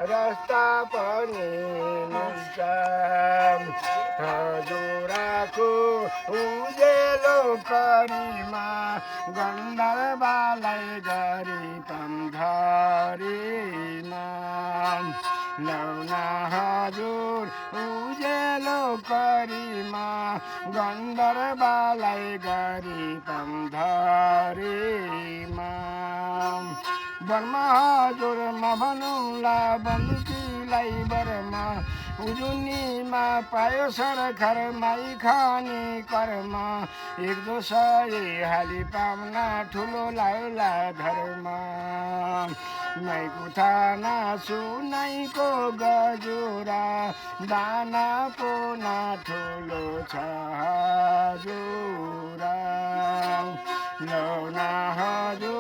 रस्ता पनि हुन्छ हजुरको उजेलो करीमा गन्धर्वलाई गरी पन्धरीमा लौना हजुर उजेलो करीमा गन्धर्वलाई गरी पन्धरीमा बर्मा हजुरमा भनौँला बन्दुकीलाई बर्मा उजुनीमा पायो सरखर माई खाने कर्म एक दो सय हाली पाउना ठुलो लाउला धर्म नाइको थाना सुनाइको गजुरा दाना पोना ठुलो छ हजुरा लौना हजुर